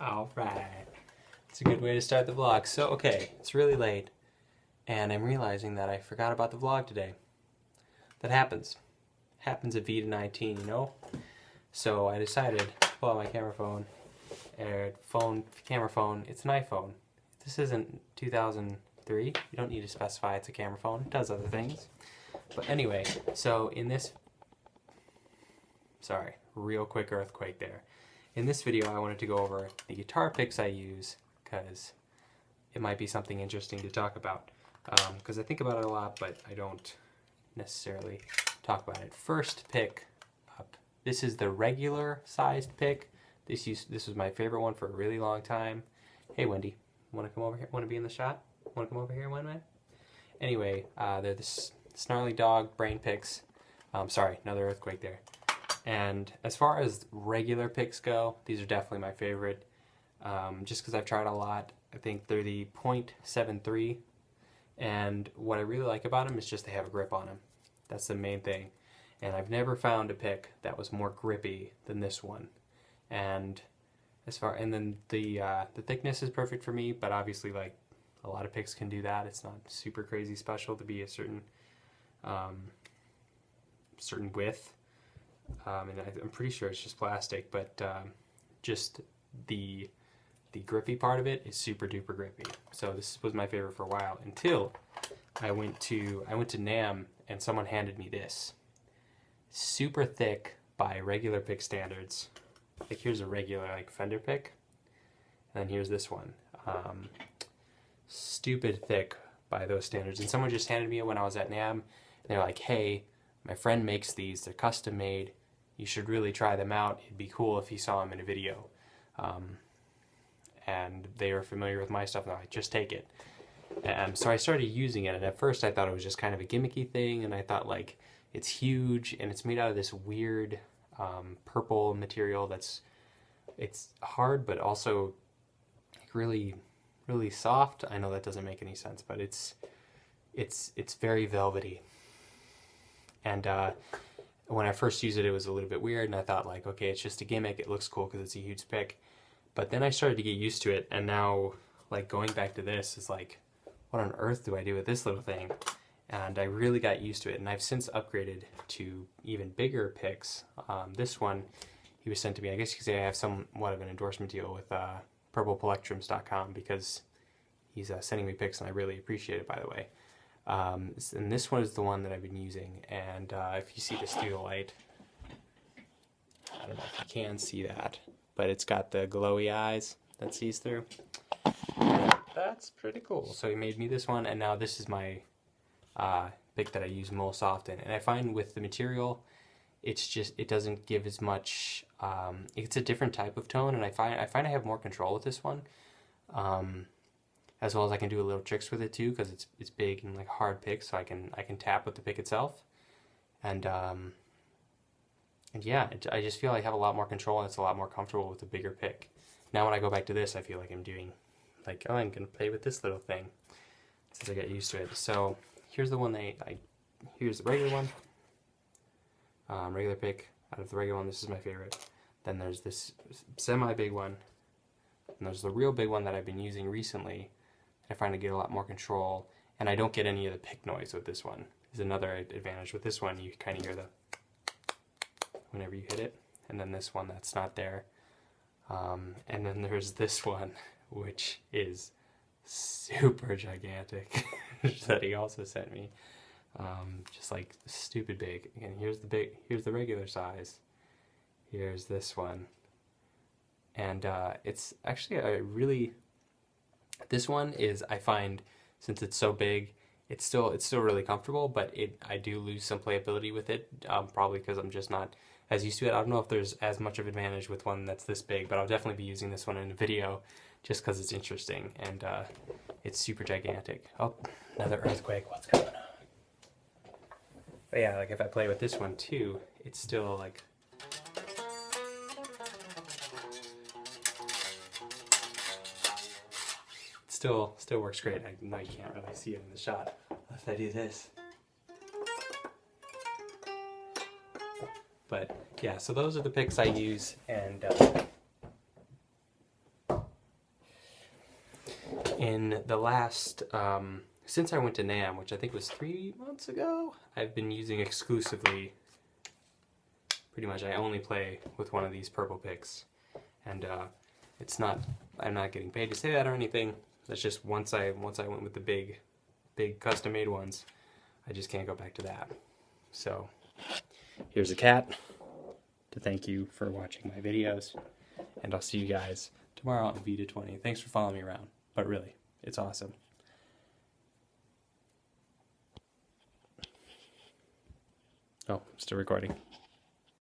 Alright. It's a good way to start the vlog. So, okay, it's really late, and I'm realizing that I forgot about the vlog today. That happens. Happens at VEDA 19, you know? So I decided to pull out my camera phone. Camera phone, it's an iPhone. This isn't 2003. You don't need to specify it's a camera phone. It does other things. But anyway, so in this... Sorry, real quick earthquake there. In this video, I wanted to go over the guitar picks I use because it might be something interesting to talk about. Because I think about it a lot, but I don't necessarily talk about it. First pick up. This is the regular sized pick. This was my favorite one for a really long time. Hey Wendy, want to come over here? Want to be in the shot? Want to come over here, Wendy? Anyway, they're the Snarly Dog brain picks. Sorry, another earthquake there. And as far as regular picks go, these are definitely my favorite. Just because I've tried a lot. I think they're the .73, and what I really like about them is just they have a grip on them. That's the main thing. And I've never found a pick that was more grippy than this one. And then the thickness is perfect for me, but obviously like a lot of picks can do that. It's not super crazy special to be a certain width. And I'm pretty sure it's just plastic, but just the grippy part of it is super duper grippy. So this was my favorite for a while until I went to NAMM and someone handed me this. Super thick by regular pick standards. Like here's a regular like Fender pick, and then here's this one. Stupid thick by those standards. And someone just handed me it when I was at NAMM. And they're like, hey, my friend makes these. They're custom made. You should really try them out. It'd be cool if you saw them in a video. And they were familiar with my stuff, and they're like, just take it. And so I started using it, and at first I thought it was just kind of a gimmicky thing, and I thought like, it's huge, and it's made out of this weird purple material it's hard, but also really, really soft. I know that doesn't make any sense, but it's very velvety. And when I first used it, it was a little bit weird, and I thought like, okay, it's just a gimmick. It looks cool because it's a huge pick. But then I started to get used to it, and now like going back to this is like, what on earth do I do with this little thing? And I really got used to it, and I've since upgraded to even bigger picks. This one, he was sent to me. I guess you could say I have somewhat of an endorsement deal with purpleplectrums.com because he's sending me picks, and I really appreciate it, by the way. And this one is the one that I've been using, and if you see the steel light, I don't know if you can see that, but it's got the glowy eyes that sees through. And that's pretty cool. So he made me this one, and now this is my pick that I use most often. And I find with the material, it doesn't give as much. It's a different type of tone, and I find I have more control with this one. As well as I can do a little tricks with it too, because it's big and like hard pick, so I can tap with the pick itself, and yeah, I just feel like I have a lot more control, and it's a lot more comfortable with a bigger pick. Now when I go back to this, I feel like I'm doing like, oh, I'm gonna play with this little thing since I get used to it. So here's the one here's the regular one, regular pick. Out of the regular one, this is my favorite. Then there's this semi big one, and there's the real big one that I've been using recently. I find I get a lot more control, and I don't get any of the pick noise with this one. There's another advantage with this one. You kind of hear the whenever you hit it, and then this one that's not there. And then there's this one, which is super gigantic that he also sent me. Just like stupid big. Again, here's the regular size. Here's this one. And it's actually this one is, I find, since it's so big, it's still really comfortable, but I do lose some playability with it, probably because I'm just not as used to it. I don't know if there's as much of advantage with one that's this big, but I'll definitely be using this one in a video just because it's interesting, and it's super gigantic. Oh, another earthquake, what's going on? But yeah, like if I play with this one too, it's still like... Still works great. I know you can't really see it in the shot unless I do this. But yeah, so those are the picks I use, and In the last, since I went to NAMM, which I think was 3 months ago, I've been using exclusively, pretty much I only play with one of these purple picks. And it's not, I'm not getting paid to say that or anything. That's just once I went with the big custom made ones, I just can't go back to that. So here's a cat to thank you for watching my videos, and I'll see you guys tomorrow on VEDA 20. Thanks for following me around, but really, it's awesome. Oh, I'm still recording.